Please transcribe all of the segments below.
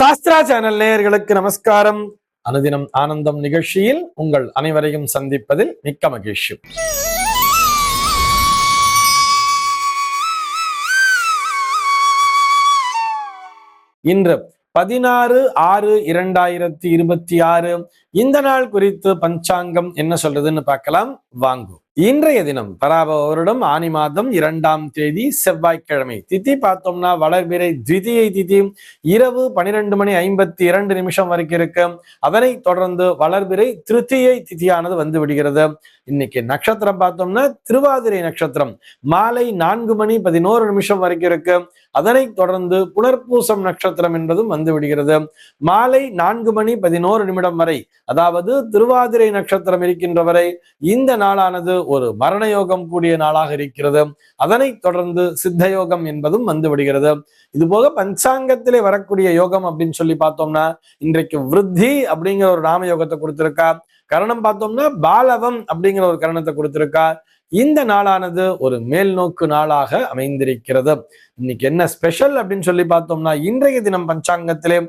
Sastra channel நேயர்களுக்கு நமஸ்காரம். அனுதினம் ஆனந்தம் நிகழ்ச்சியில் உங்கள் அனைவரையும் சந்திப்பதில் மிக்க மகிழ்ச்சி. இன்று 16/6/2026 இந்த நாள் குறித்து பஞ்சாங்கம் என்ன சொல்றதுன்னு பார்க்கலாம் வாங்கு. இன்றைய தினம் பராபவ வருடம் ஆனி மாதம் 2ஆம் தேதி செவ்வாய்க்கிழமை. திதி பார்த்தோம்னா வளர்பிறை த்விதியை திதி இரவு 12:52 வரைக்கும் இருக்கு. அதனை தொடர்ந்து வளர்பிறை திருத்தியை திதியானது வந்து விடுகிறது. இன்னைக்கு நட்சத்திரம் பார்த்தோம்னா திருவாதிரை நட்சத்திரம் மாலை 4:11 வரைக்கும் இருக்கு. அதனை தொடர்ந்து புனர்பூசம் நட்சத்திரம் என்பதும் வந்து விடுகிறது. மாலை 4:11 வரை, அதாவது திருவாதிரை நட்சத்திரம் இருக்கின்ற வரை இந்த நாளானது ஒரு மரண யோகம் கூடிய நாளாக இருக்கிறது. அதனை தொடர்ந்து சித்த யோகம் என்பதும் வந்து விடுகிறது. இது போக பஞ்சாங்கத்திலே வரக்கூடிய யோகம் அப்படின்னு சொல்லி பார்த்தோம்னா இன்றைக்கு விருத்தி அப்படிங்கிற ஒரு நாம யோகத்தை கொடுத்திருக்கா. கரணம் பார்த்தோம்னா பாலவம் அப்படிங்கிற ஒரு கரணத்தை கொடுத்திருக்கா. இந்த நாளானது ஒரு மேல் நோக்கு நாளாக அமைந்திருக்கிறது. இன்னைக்கு என்ன ஸ்பெஷல் அப்படின்னு சொல்லி பார்த்தோம்னா இன்றைய தினம் பஞ்சாங்கத்திலே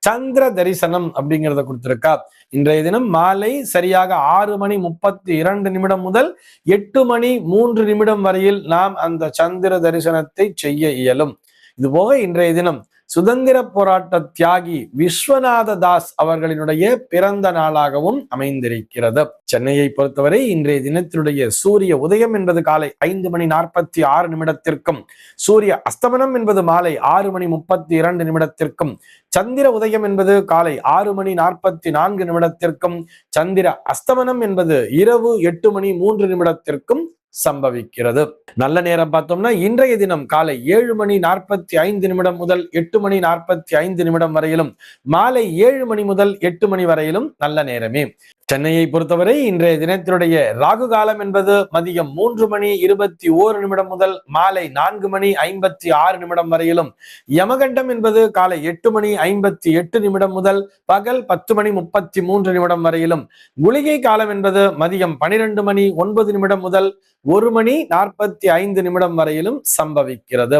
சந்திர தரிசனம் அப்படிங்கிறத கொடுத்திருக்கா. இன்றைய தினம் மாலை சரியாக 6:32 முதல் 8:03 வரையில் நாம் அந்த சந்திர தரிசனத்தை செய்ய இயலும். இது போக இன்றைய தினம் சுதந்திர போராட்ட தியாகி விஸ்வநாத தாஸ் அவர்களினுடைய பிறந்த நாளாகவும் அமைந்திருக்கிறது. சென்னையை பொறுத்தவரை இன்றைய தினத்தினுடைய சூரிய உதயம் என்பது காலை 5:46 சூரிய அஸ்தமனம் என்பது மாலை 6:32 சந்திர உதயம் என்பது காலை 6:44 சந்திர அஸ்தமனம் என்பது இரவு 8:03 சம்பவிக்கிறது. நல்ல நேரம் பார்த்தோம்னா இன்றைய தினம் காலை 7:45 முதல் 8:45 வரையிலும், மாலை 7 மணி முதல் 8 மணி வரையிலும் நல்ல நேரமே. சென்னையை பொறுத்தவரை இன்றைய தினத்தினுடைய ராகு காலம் என்பது மதியம் 3:21 முதல் மாலை 4:56 வரையிலும், யமகண்டம் என்பது காலை 8:58 முதல் பகல் 10:33 வரையிலும், குளிகை காலம் என்பது மதியம் 12:09 முதல் 1:45 வரையிலும் சம்பவிக்கிறது.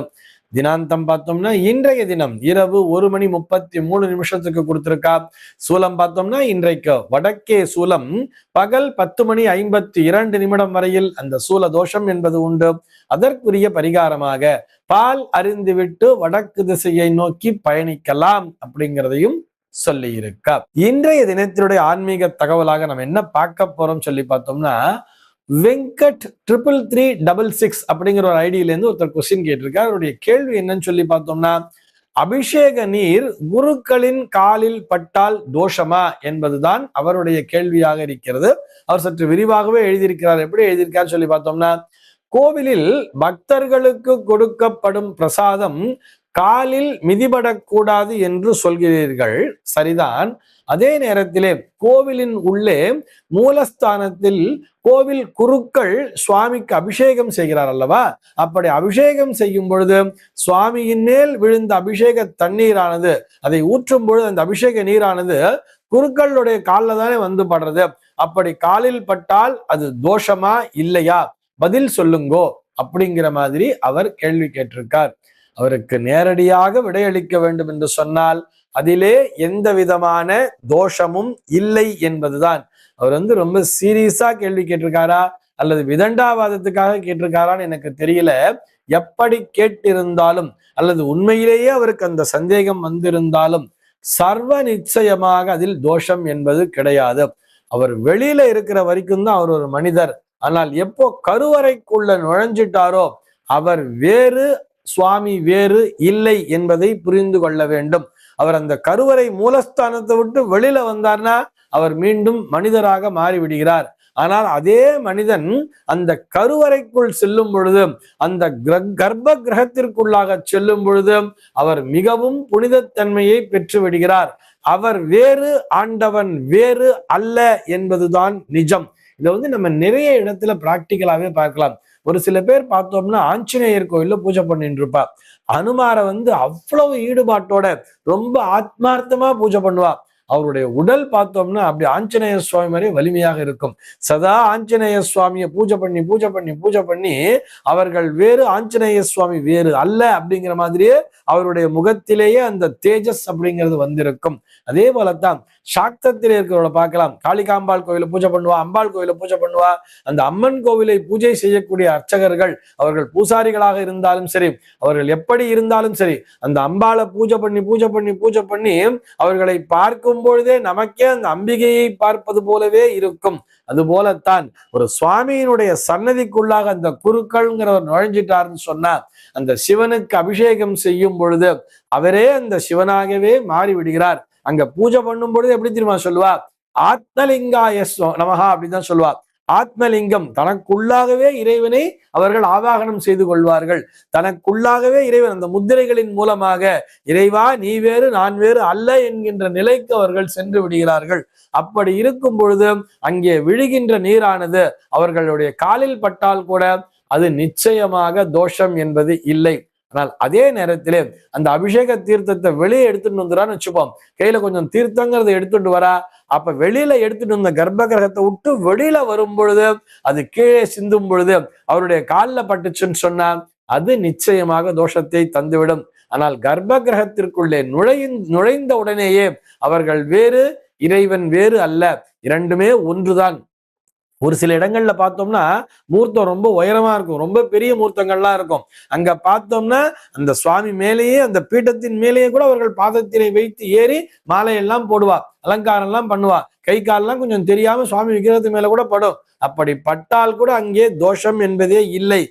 தினாந்தம் பார்த்தோம்னா இன்றைய தினம் இரவு 1:33 கொடுத்திருக்கா. சூலம் பார்த்தோம்னா இன்றைக்கு வடக்கே சூலம் பகல் 10:52 வரையில் அந்த சூல தோஷம் என்பது உண்டு. அதற்குரிய பரிகாரமாக பால் அருந்திவிட்டு வடக்கு திசையை நோக்கி பயணிக்கலாம் அப்படிங்கிறதையும் சொல்லி இருக்கா. இன்றைய தினத்தினுடைய ஆன்மீக தகவலாக நம்ம என்ன பார்க்க போறோம் சொல்லி பார்த்தோம்னா, வெங்கட் 33366 அப்படிங்கிற ஒரு ஐடியில இருந்து ஒருத்தர் கொஸ்டின் கேட்டிருக்கார். அவருடைய கேள்வி என்னன்னு சொல்லி பார்த்தோம்னா, அபிஷேக நீர் குருக்களின் காலில் பட்டால் தோஷமா என்பதுதான் அவருடைய கேள்வியாக இருக்கிறது. அவர் சற்று விரிவாகவே எழுதியிருக்கிறார். எப்படி எழுதியிருக்கார் சொல்லி பார்த்தோம்னா, கோவிலில் பக்தர்களுக்கு கொடுக்கப்படும் பிரசாதம் காலில் மிதிபடக்கூடாது என்று சொல்கிறீர்கள், சரிதான். அதே நேரத்திலே கோவிலின் உள்ளே மூலஸ்தானத்தில் கோவில் குருக்கள் சுவாமிக்கு அபிஷேகம் செய்கிறார் அல்லவா? அப்படி அபிஷேகம் செய்யும் பொழுது சுவாமியின் மேல் விழுந்த அபிஷேக தண்ணீரானது, அதை ஊற்றும் பொழுது அந்த அபிஷேக நீரானது குருக்களுடைய காலில் தானே வந்து படுறது. அப்படி காலில் பட்டால் அது தோஷமா இல்லையா, பதில் சொல்லுங்கோ அப்படிங்கிற மாதிரி அவர் கேள்வி கேட்டிருக்கார். அவருக்கு நேரடியாக விடையளிக்க வேண்டும் என்று சொன்னால் அதிலே எந்த விதமான தோஷமும் இல்லை என்பதுதான். அவர் ரொம்ப சீரியஸா கேள்வி கேட்டிருக்காரா அல்லது விதண்டாவாதத்துக்காக கேட்டிருக்காரான்னு எனக்கு தெரியல. எப்படி கேட்டிருந்தாலும் அல்லது உண்மையிலேயே அவருக்கு அந்த சந்தேகம் வந்திருந்தாலும் சர்வ நிச்சயமாக அதில் தோஷம் என்பது கிடையாது. அவர் வெளியில இருக்கிற வரைக்கும் தான் அவர் ஒரு மனிதர். ஆனால் எப்போ கருவறைக்குள்ள நுழைஞ்சிட்டாரோ அவர் வேறு, சுவாமி வேறு இல்லை என்பதை புரிந்து கொள்ள வேண்டும். அவர் அந்த கருவறை மூலஸ்தானத்தை விட்டு வெளியில வந்தார்னா அவர் மீண்டும் மனிதராக மாறிவிடுகிறார். ஆனால் அதே மனிதன் அந்த கருவறைக்குள் செல்லும் பொழுது, அந்த கர்ப்ப கிரகத்திற்குள்ளாக செல்லும் பொழுது அவர் மிகவும் புனிதத்தன்மையை பெற்று விடுகிறார். அவர் வேறு, ஆண்டவன் வேறு அல்ல என்பதுதான் நிஜம். இதை நம்ம நிறைய இடத்துல பிராக்டிக்கலாவே பார்க்கலாம். ஒரு சில பேர் பார்த்தோம்னா ஆஞ்சநேயர் கோயில்ல பூஜை பண்ணிட்டு இருப்பா. அனுமாரை அவ்வளவு ஈடுபாட்டோட ரொம்ப ஆத்மார்த்தமா பூஜை பண்ணுவா. அவருடைய உடல் பார்த்தோம்னா அப்படி ஆஞ்சநேய சுவாமி மாதிரி வலிமையாக இருக்கும். சதா ஆஞ்சநேய சுவாமியை பூஜை பண்ணி அவர்கள் வேறு, ஆஞ்சநேய சுவாமி வேறு அல்ல அப்படிங்கிற மாதிரியே அவருடைய முகத்திலேயே அந்த தேஜஸ் அப்படிங்கிறது வந்திருக்கும். அதே போலத்தான் சாக்தத்திலே இருக்கிறவளை பார்க்கலாம். காளிகாம்பாள் கோவில பூஜை பண்ணுவா, அம்பாள் கோவில பூஜை பண்ணுவா. அந்த அம்மன் கோவிலை பூஜை செய்யக்கூடிய அர்ச்சகர்கள் அவர்கள் பூசாரிகளாக இருந்தாலும் சரி, அவர்கள் எப்படி இருந்தாலும் சரி, அந்த அம்பாளை பூஜை பண்ணி அவர்களை பார்க்கும் பொழுதே நமக்கே அந்த அம்பிகையை பார்ப்பது போலவே இருக்கும். அது போலத்தான் ஒரு சுவாமியினுடைய சன்னதிக்குள்ளாக அந்த குருக்கள்ங்கிறவர் நுழைஞ்சிட்டாருன்னு சொன்னா, அந்த சிவனுக்கு அபிஷேகம் செய்யும் பொழுது அவரே அந்த சிவனாகவே மாறி விடுகிறார். அங்க பூஜை பண்ணும் பொழுது எப்படி தெரியுமா சொல்லுவா? ஆத்மலிங்காய நமஹா அப்படின்னு தான் சொல்லுவா. ஆத்மலிங்கம், தனக்குள்ளாகவே இறைவனை அவர்கள் ஆவாகனம் செய்து கொள்வார்கள். தனக்குள்ளாகவே இறைவன் அந்த முத்திரைகளின் மூலமாக இறைவா நீ வேறு நான் வேறு அல்ல என்கின்ற நிலைக்கு அவர்கள் சென்று விடுகிறார்கள். அப்படி இருக்கும் பொழுது அங்கே விழுகின்ற நீரானது அவர்களுடைய காலில் பட்டால் கூட அது நிச்சயமாக தோஷம் என்பது இல்லை. ஆனால் அதே நேரத்திலே அந்த அபிஷேக தீர்த்தத்தை வெளியே எடுத்துட்டு வந்துறான்னு வச்சுப்போம். கையில கொஞ்சம் தீர்த்தங்கிறத எடுத்துட்டு வரா. அப்ப வெளியில எடுத்துட்டு வந்த கர்ப்ப கிரகத்தை விட்டு வெளியில வரும் பொழுது அது கீழே சிந்தும் பொழுது அவருடைய காலில் பட்டுச்சுன்னு சொன்னா அது நிச்சயமாக தோஷத்தை தந்துவிடும். ஆனால் கர்ப்ப கிரகத்திற்குள்ளே நுழைந்த உடனேயே அவர்கள் வேறு, இறைவன் வேறு அல்ல, இரண்டுமே ஒன்றுதான். ஒரு சில இடங்கள்ல பார்த்தோம்னா மூர்த்தம் ரொம்ப உயரமா இருக்கும், ரொம்ப பெரிய மூர்த்தங்கள்லாம் இருக்கும். அங்க பார்த்தோம்னா அந்த சுவாமி மேலேயே, அந்த பீட்டத்தின் மேலேயே கூட அவர்கள் பாதத்தினை வைத்து ஏறி மாலையெல்லாம் போடுவா, அலங்காரம் எல்லாம் பண்ணுவா. கை காலெல்லாம் கொஞ்சம் தெரியாம சுவாமி விக்கிரகத்து மேல கூட படும். அப்படி பட்டால் கூட அங்கே தோஷம் என்பதே இல்லை.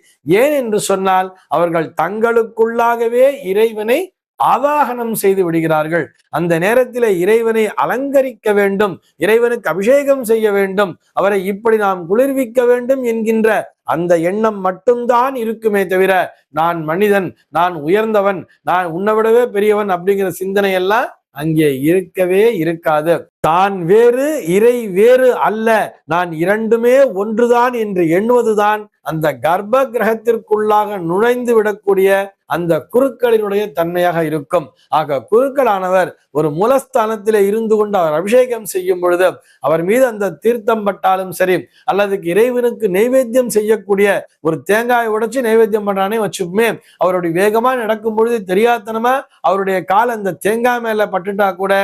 ஏன் என்று சொன்னால் அவர்கள் தங்களுக்குள்ளாகவே இறைவனை ஆவாகனம் செய்து விடுகிறார்கள். அந்த நேரத்தில் இறைவனை அலங்கரிக்க வேண்டும், இறைவனுக்கு அபிஷேகம் செய்ய வேண்டும், அவரை இப்படி நாம் குளிர்விக்க வேண்டும் என்கின்ற அந்த எண்ணம் மட்டும்தான் இருக்குமே தவிர நான் மனிதன், நான் உயர்ந்தவன், நான் உன்னை விடவே பெரியவன் அப்படிங்கிற சிந்தனை எல்லாம் அங்கே இருக்கவே இருக்காது. தான் வேறு இறை வேறு அல்ல, நான் இரண்டுமே ஒன்றுதான் என்று எண்ணுவதுதான் அந்த கர்ப்ப கிரகத்திற்குள்ளாக நுழைந்து விடக்கூடிய அந்த குருக்களினுடைய தன்மையாக இருக்கும். ஆக குருக்களானவர் ஒரு மூலஸ்தானத்திலே இருந்து கொண்டு அவர் அபிஷேகம் செய்யும் பொழுது அவர் மீது அந்த தீர்த்தம் பட்டாலும் சரி, அல்லது இறைவனுக்கு நைவேத்தியம் செய்யக்கூடிய ஒரு தேங்காய் உடைச்சு நைவேத்தியம் பண்றானே வச்சுக்குமே, அவருடைய வேகமா நடக்கும் பொழுது தெரியாதனமா அவருடைய கால் அந்த தேங்காய் மேல பட்டுட்டா கூட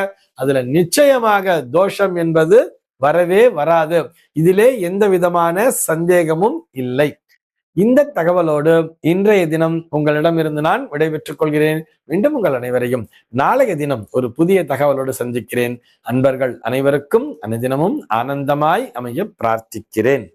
அதுல நிச்சயமாக தோஷம் என்பது வரவே வராது. இதிலே எந்த விதமான சந்தேகமும் இல்லை. இந்த தகவலோடு இன்றைய தினம் உங்களிடமிருந்து நான் விடைபெற்றுக் கொள்கிறேன். மீண்டும் உங்கள் அனைவரையும் நாளைய தினம் ஒரு புதிய தகவலோடு சந்திக்கிறேன். அன்பர்கள் அனைவருக்கும் அனுதினமும் ஆனந்தமாய் அமைய பிரார்த்திக்கிறேன்.